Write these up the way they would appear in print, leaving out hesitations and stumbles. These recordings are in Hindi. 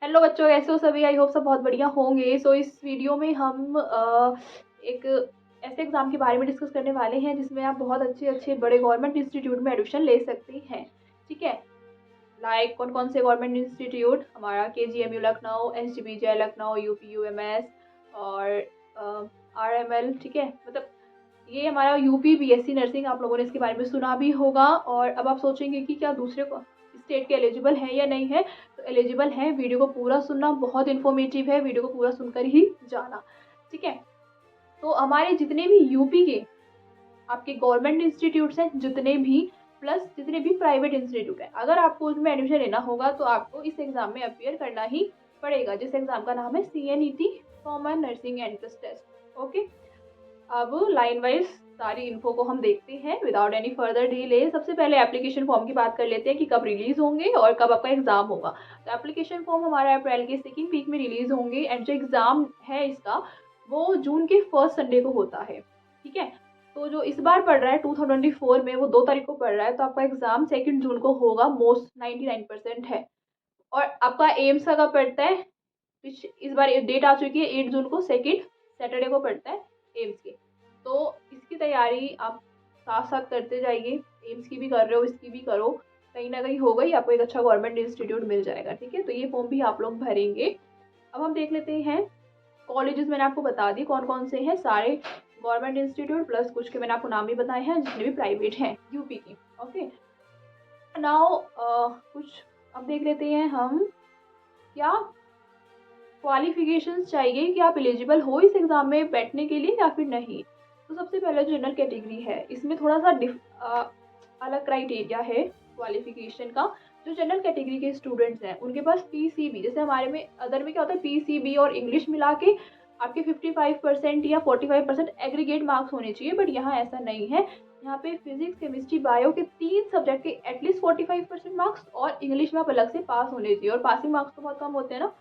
हेलो बच्चों, कैसे हो सभी? आई होप सब बहुत बढ़िया होंगे। सो इस वीडियो में हम एक ऐसे एग्ज़ाम के बारे में डिस्कस करने वाले हैं जिसमें आप बहुत अच्छे अच्छे बड़े गवर्नमेंट इंस्टीट्यूट में एडमिशन ले सकते हैं। ठीक है। लाइक कौन कौन से गवर्नमेंट इंस्टीट्यूट? हमारा KGMU Lucknow, SGPJ Lucknow, UP UMS और RML। ठीक है, मतलब ये हमारा यूपी BSc नर्सिंग, आप लोगों ने इसके बारे में सुना भी होगा। और अब आप सोचेंगे कि क्या दूसरे स्टेट के एलिजिबल है या नहीं है। तो एलिजिबल है। वीडियो को पूरा सुनना, बहुत इन्फॉर्मेटिव है, वीडियो को पूरा सुनकर ही जाना। ठीक है। तो हमारे जितने भी यूपी के आपके गवर्नमेंट इंस्टीट्यूट्स हैं, जितने भी प्लस जितने भी प्राइवेट इंस्टीट्यूट हैं, अगर आपको उसमें एडमिशन लेना होगा तो आपको इस एग्जाम में अपियर करना ही पड़ेगा, जिस एग्जाम का नाम है CNET, common nursing entrance test. Okay. अब लाइन वाइज सारी इन्फो को हम देखते हैं विदाउट एनी फर्दर डिले। सबसे पहले एप्लीकेशन फॉर्म की बात कर लेते हैं कि कब रिलीज होंगे और कब आपका एग्जाम होगा। तो एप्लीकेशन फॉर्म हमारा अप्रैल के सेकेंड वीक में रिलीज होंगे एंड जो एग्जाम है इसका वो जून के फर्स्ट संडे को होता है। ठीक है। तो जो इस बार पढ़ रहा है 2024 में, वो 2 तारीख को पढ़ रहा है, तो आपका एग्जाम 2 जून को होगा, मोस्ट 99% है। और आपका एम्स का कब पड़ता है? इस बार डेट आ चुकी है 8 जून को, सेकेंड सैटरडे को पड़ता है एम्स की। तो इसकी तैयारी आप साथ साथ करते जाइए। एम्स की भी कर रहे हो, इसकी भी करो, कहीं ना कहीं होगा ही, आपको एक अच्छा गवर्नमेंट इंस्टीट्यूट मिल जाएगा। ठीक है। तो ये फॉर्म भी आप लोग भरेंगे। अब हम देख लेते हैं कॉलेजेस। मैंने आपको बता दी कौन कौन से हैं, सारे गवर्नमेंट इंस्टीट्यूट प्लस कुछ के मैंने आपको नाम भी बताए हैं जितने भी प्राइवेट हैं यूपी की। ओके। नाउ कुछ अब देख लेते हैं हम क्या क्वालिफिकेशंस चाहिए कि आप एलिजिबल हो इस एग्ज़ाम में बैठने के लिए या फिर नहीं। तो सबसे पहले जनरल कैटेगरी है, इसमें थोड़ा सा अलग क्राइटेरिया है क्वालिफिकेशन का। जो जनरल कैटेगरी के स्टूडेंट्स हैं उनके पास PCB, जैसे हमारे में अदर में क्या होता है, PCB और इंग्लिश मिला के आपके 55% या 45% एग्रीगेट मार्क्स होने चाहिए, बट यहाँ ऐसा नहीं है। यहाँ पे फिजिक्स केमिस्ट्री बायो के 3 सब्जेक्ट के एटलीस्ट 45% मार्क्स और इंग्लिश में आप अलग से पास होने चाहिए। और पासिंग मार्क्स तो बहुत कम होते हैं ना,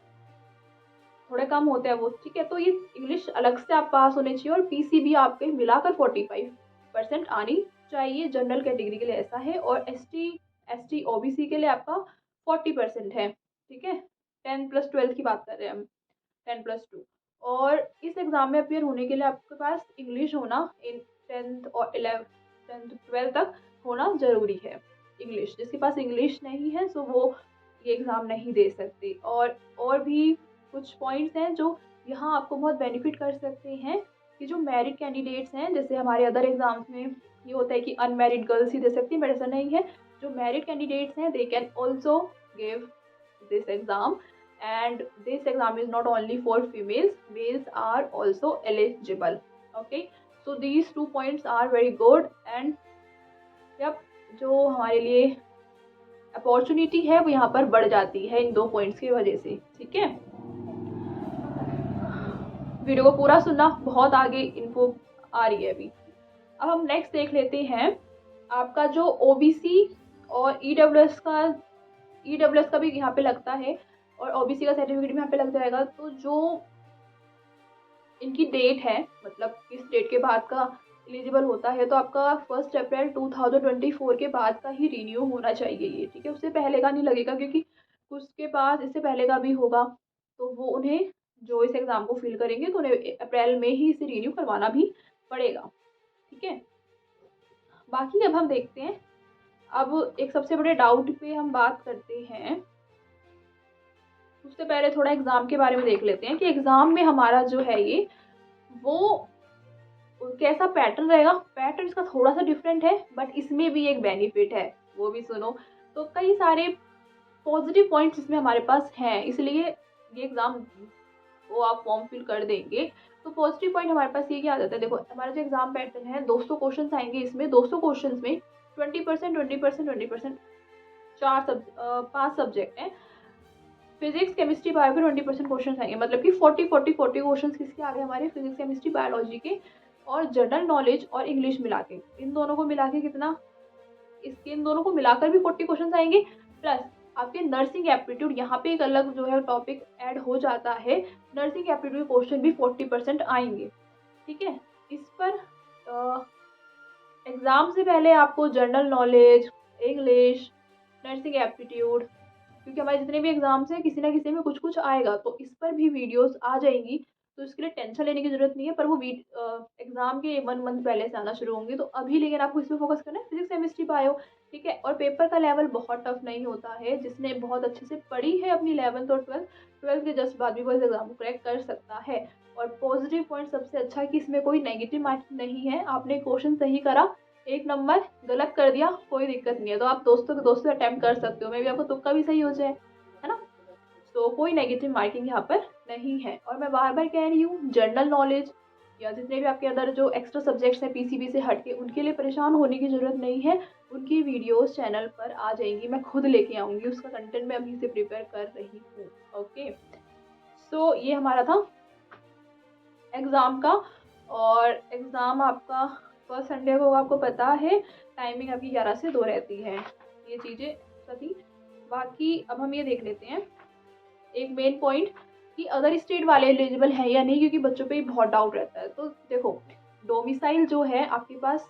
थोड़े कम होते हैं वो। ठीक है। तो ये इंग्लिश अलग से आप पास होने चाहिए और PCB आपके मिलाकर 45% आनी चाहिए। जनरल कैटेगरी के लिए ऐसा है। और ST OBC के लिए आपका 40% है। ठीक है। 10+12 की बात कर रहे हैं हम, 10+2। और इस एग्ज़ाम में अपियर होने के लिए आपके पास इंग्लिश होना इन 10th और 11th 12th तक होना ज़रूरी है। इंग्लिश, जिसके पास इंग्लिश नहीं है सो वो ये एग्ज़ाम नहीं दे सकते। और भी कुछ पॉइंट्स हैं जो यहाँ आपको बहुत बेनिफिट कर सकते हैं कि जो मैरिड कैंडिडेट्स हैं, जैसे हमारे अदर एग्ज़ाम्स में ये होता है कि अनमैरिड गर्ल्स ही दे सकती हैं, बट ऐसा नहीं है। जो मैरिड कैंडिडेट्स हैं they can also give this exam, and this exam is not only for females, males are also eligible. Okay, so these 2 points are very good and yep, जो हमारे लिए अपॉर्चुनिटी है वो यहाँ पर बढ़ जाती है इन 2 पॉइंट्स की वजह से। ठीक है। वीडियो को पूरा सुनना, बहुत आगे इन्फो आ रही है अभी। अब हम नेक्स्ट देख लेते हैं आपका जो OBC और EWS का भी यहाँ पे लगता है और OBC का सर्टिफिकेट भी यहाँ पे लग जाएगा। तो जो इनकी डेट है, मतलब किस डेट के बाद का एलिजिबल होता है, तो आपका 1 अप्रैल 2024 के बाद का ही रिन्यू होना चाहिए ये। ठीक है। उससे पहले का नहीं लगेगा, क्योंकि कुछ के पास इससे पहले का भी होगा, तो वो उन्हें जो इस एग्ज़ाम को फिल करेंगे तो उन्हें अप्रैल में ही इसे रिन्यू करवाना भी पड़ेगा। ठीक है। बाकी अब हम देखते हैं, अब एक सबसे बड़े डाउट पे हम बात करते हैं। उससे पहले थोड़ा एग्ज़ाम के बारे में देख लेते हैं कि एग्ज़ाम में हमारा जो है ये वो कैसा पैटर्न रहेगा। पैटर्न इसका थोड़ा सा डिफरेंट है, बट इसमें भी एक बेनिफिट है, वो भी सुनो। तो कई सारे पॉजिटिव पॉइंट्स इसमें हमारे पास हैं, इसलिए ये एग्ज़ाम वो आप फॉर्म फिल कर देंगे। तो पॉजिटिव पॉइंट हमारे पास ये क्या आ जाता है, देखो हमारा जो एग्ज़ाम पैटर्न है 200 क्वेश्चन आएंगे इसमें। 200 क्वेश्चन में 20% 20% 20% 5 सब्जेक्ट हैं। फिजिक्स केमिस्ट्री बायो के 20% क्वेश्चन आएंगे, मतलब कि 40 क्वेश्चन किसके आ गए हमारे, फिजिक्स केमिस्ट्री बायोलॉजी के। और जनरल नॉलेज और इंग्लिश मिला के, इन दोनों को मिला के कितना, इन दोनों को मिलाकर भी 40 क्वेश्चन आएंगे। प्लस आपके नर्सिंग एप्टीट्यूड, यहाँ पे एक अलग जो है टॉपिक ऐड हो जाता है। नर्सिंग एप्टीट्यूड क्वेश्चन भी 40% आएंगे। ठीक है। इस पर एग्ज़ाम से पहले आपको general knowledge, English, nursing aptitude क्योंकि हमारे जितने भी एग्ज़ाम्स हैं किसी ना किसी में कुछ कुछ आएगा, तो इस पर भी वीडियोस आ जाएंगी। तो इसके लिए टेंशन लेने की ज़रूरत नहीं है, पर वो एग्ज़ाम के 1 मंथ पहले से आना शुरू होंगी। तो अभी लेकिन आपको इस पे फोकस करना है, फिजिक्स, केमिस्ट्री, बायो, ठीक है। और पेपर का लेवल बहुत टफ नहीं होता है, जिसने बहुत अच्छे से पढ़ी है अपनी 11th और 12th के जस्ट बाद भी वो इस एग्ज़ाम को क्रैक कर सकता है। और पॉजिटिव पॉइंट सबसे अच्छा है कि इसमें कोई नेगेटिव मार्किंग नहीं है। आपने क्वेश्चन सही करा, 1 नंबर, गलत कर दिया, कोई दिक्कत नहीं है। तो आप दोस्तों के दोस्तों अटेम्प्ट कर सकते हो, मे बी आपको तुक्का भी सही हो जाए, है ना। तो कोई नेगेटिव मार्किंग यहाँ पर नहीं है। और मैं बार बार कह रही हूँ, जनरल नॉलेज या जितने भी आपके अंदर जो एक्स्ट्रा सब्जेक्ट्स हैं पीसीबी से हट के, उनके लिए परेशान होने की ज़रूरत नहीं है। उनकी वीडियोस चैनल पर आ जाएंगी, मैं खुद लेके आऊँगी, उसका कंटेंट मैं अभी से प्रिपेयर कर रही हूँ। ओके, सो ये हमारा था एग्ज़ाम का। और एग्ज़ाम आपका फर्स्ट संडे को, आपको पता है टाइमिंग आपकी 11 से 2 रहती है। ये चीज़ें सभी, बाकी अब हम ये देख लेते हैं एक मेन पॉइंट कि अदर स्टेट वाले एलिजिबल हैं या नहीं, क्योंकि बच्चों पे ही बहुत डाउट रहता है। तो देखो, डोमिसाइल जो है आपके पास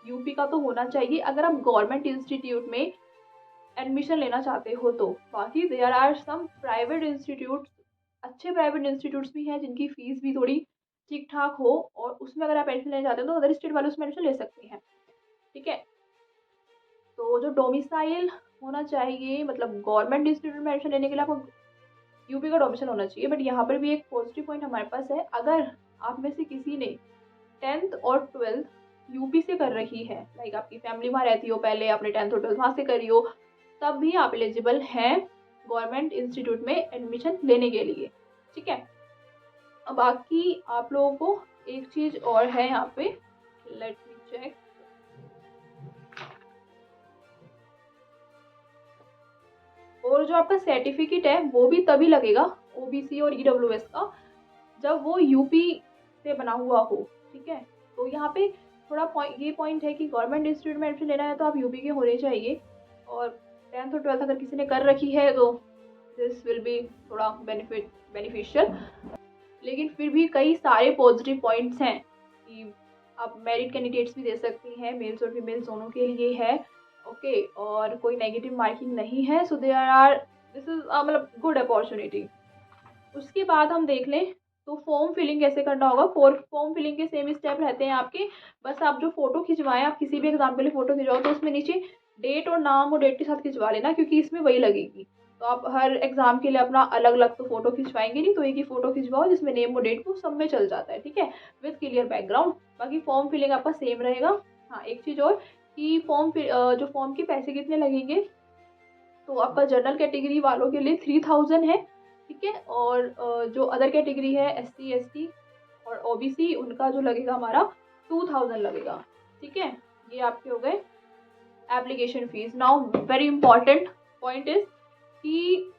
यूपी का तो होना चाहिए अगर आप गवर्नमेंट इंस्टीट्यूट में एडमिशन लेना चाहते हो तो। बाकी there are some private institute, अच्छे प्राइवेट इंस्टीट्यूट्स भी हैं जिनकी फ़ीस भी थोड़ी ठीक-ठाक हो, और उसमें अगर आप एडमिशन लेना चाहते हो तो अदर स्टेट वाले उसमें एडमिशन ले सकते हैं, ठीक है। तो जो डोमिसाइल होना चाहिए, मतलब गवर्नमेंट इंस्टीट्यूट में एडमिशन लेने के लिए आपको यूपी का डोमिसाइल होना चाहिए। बट यहाँ पर भी एक पॉजिटिव पॉइंट हमारे पास है, अगर आप में से किसी ने 10th और 12th यूपी से कर रखी है, लाइक आपकी फैमिली वहाँ रहती हो, पहले आपने 10th और 12th वहाँ से करी हो, तब भी आप एलिजिबल हैं गवर्नमेंट इंस्टीट्यूट में एडमिशन लेने के लिए, ठीक है। अब बाकी आप लोगों को एक चीज़ और है यहाँ पे, लेट मी चेक। और जो आपका सर्टिफिकेट है वो भी तभी लगेगा, ओबीसी और ईडब्ल्यूएस का, जब वो यूपी से बना हुआ हो, ठीक है। तो यहाँ पे थोड़ा पॉइंट है कि गवर्नमेंट इंस्टीट्यूट में एडमिशन लेना है तो आप यूपी के होने चाहिए। और 10th और 12th अगर किसी ने कर रखी है तो दिस विल बी थोड़ा बेनिफिशियल। लेकिन फिर भी कई सारे पॉजिटिव पॉइंट्स हैं कि आप मेरिट कैंडिडेट्स भी दे सकती हैं, मेल्स और फीमेल्स दोनों के लिए है, ओके। और कोई नेगेटिव मार्किंग नहीं है, so there are, this is मतलब गुड अपॉर्चुनिटी। उसके बाद हम देख लें तो फॉर्म फिलिंग कैसे करना होगा। फॉर्म फिलिंग के सेम स्टेप रहते हैं आपके, बस आप जो फ़ोटो खिंचवाएं, आप किसी भी एग्जाम के लिए फ़ोटो खिंचवाओ तो उसमें नीचे डेट और नाम और डेट के साथ खिंचवा लेना, क्योंकि इसमें वही लगेगी। तो आप हर एग्जाम के लिए अपना अलग अलग तो फ़ोटो खिंचवाएंगे नहीं, तो एक ही फ़ोटो खिंचवाओ जिसमें नेम और डेट को सब में चल जाता है, ठीक है, विद क्लियर बैकग्राउंड। बाकी फॉर्म फिलिंग आपका सेम रहेगा। हाँ, एक चीज़ और कि जो फॉर्म के पैसे कितने लगेंगे, तो आपका जनरल कैटेगरी वालों के लिए 3000 है, ठीक है। और जो अदर कैटेगरी है एससी एसटी और ओबीसी, उनका जो लगेगा हमारा 2000 लगेगा, ठीक है। ये आपके हो गए application fees. Now very important point is कि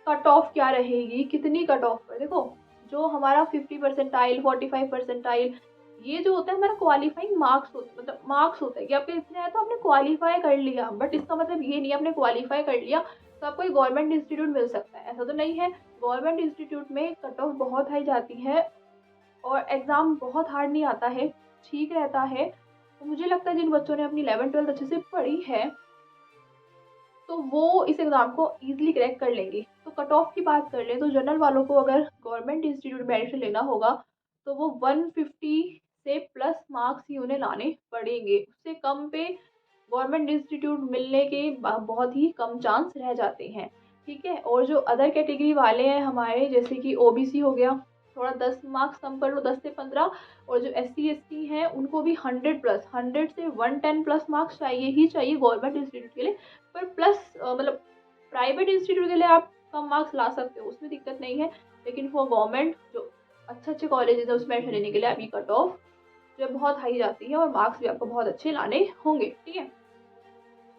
कट ऑफ क्या रहेगी, कितनी कट ऑफ पर। देखो, जो हमारा 50 परसेंटाइल 45 परसेंटाइल, ये जो होता है हमारा क्वालिफाइंग मार्क्स होता है, मतलब मार्क्स होता है कि आपके इतने आए तो आपने क्वालिफाई कर लिया। बट इसका मतलब ये नहीं आपने क्वालिफाई कर लिया तो आपको एक गवर्नमेंट इंस्टीट्यूट मिल सकता है, ऐसा तो नहीं है। गवर्नमेंट इंस्टीट्यूट में कट ऑफ बहुत हाई जाती है और एग्ज़ाम बहुत हार्ड नहीं आता है, ठीक रहता है। तो मुझे लगता है जिन बच्चों ने अपनी 11th-12th अच्छे से पढ़ी है तो वो इस एग्ज़ाम को ईज़िली क्रैक कर लेंगे। तो कट ऑफ की बात कर लें तो जनरल वालों को अगर गवर्नमेंट इंस्टीट्यूट में एडमिशन लेना होगा तो वो 150 से प्लस मार्क्स ही उन्हें लाने पड़ेंगे। उससे कम पे गवर्नमेंट इंस्टीट्यूट मिलने के बहुत ही कम चांस रह जाते हैं, ठीक है। और जो अदर कैटेगरी वाले हैं हमारे, जैसे कि ओबीसी हो गया, थोड़ा 10 मार्क्स कम कर लो, 10 से 15। और जो एससी एसटी हैं उनको भी 100 प्लस, 100 से 110 प्लस मार्क्स चाहिए ही चाहिए गवर्नमेंट इंस्टीट्यूट के लिए। पर प्लस मतलब प्राइवेट इंस्टीट्यूट के लिए आप कम मार्क्स ला सकते हो, उसमें दिक्कत नहीं है। लेकिन फॉर गवर्नमेंट जो अच्छे अच्छे कॉलेजेस है उसमें एडमिशन लेने के लिए आपकी कट ऑफ जो है बहुत हाई जाती है और मार्क्स भी आपको बहुत अच्छे लाने होंगे, ठीक है।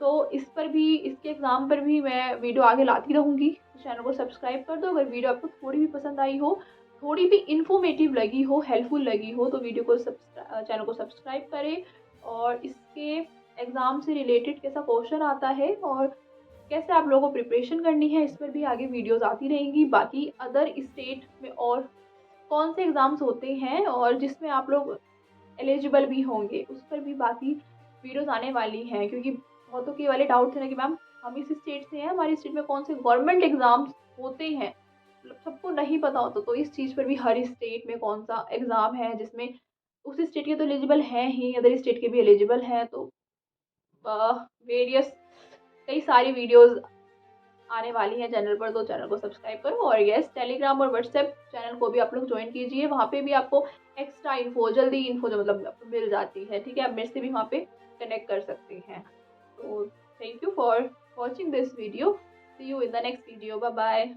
तो इस पर भी, इसके एग्ज़ाम पर भी मैं वीडियो आगे लाती रहूँगी। तो चैनल को सब्सक्राइब कर दो। अगर वीडियो आपको थोड़ी भी पसंद आई हो, थोड़ी भी इन्फॉर्मेटिव लगी हो, हेल्पफुल लगी हो, तो वीडियो को चैनल को सब्सक्राइब करें। और इसके एग्ज़ाम से रिलेटेड कैसा क्वेश्चन आता है और कैसे आप लोगों को प्रिपरेशन करनी है, इस पर भी आगे वीडियोस आती रहेंगी। बाकी अदर स्टेट में और कौन से एग्ज़ाम्स होते हैं और जिसमें आप लोग एलिजिबल भी होंगे, उस पर भी बाकी वीडियोस आने वाली हैं। क्योंकि बहुतों के वाले डाउट थे ना कि मैम हम इस स्टेट से हैं, हमारी स्टेट में कौन से गवर्नमेंट एग्ज़ाम्स होते हैं, मतलब सबको नहीं पता होता। तो इस चीज़ पर भी हर स्टेट में कौन-सा एग्ज़ाम है जिसमें उस स्टेट के तो एलिजिबल हैं ही, अदर स्टेट के भी एलिजिबल हैं। तो वेरियस कई सारी वीडियोज़ आने वाली हैं चैनल पर, तो चैनल को सब्सक्राइब करो। और यस, टेलीग्राम और व्हाट्सएप चैनल को भी आप लोग जॉइन कीजिए, वहाँ पे भी आपको एक्स्ट्रा इन्फो, जल्दी इन्फो जो मतलब आपको मिल जाती है, ठीक है? आप मेरे से भी वहाँ पे कनेक्ट कर सकते हैं। तो thank you for watching this video. See you in the next video. Bye bye.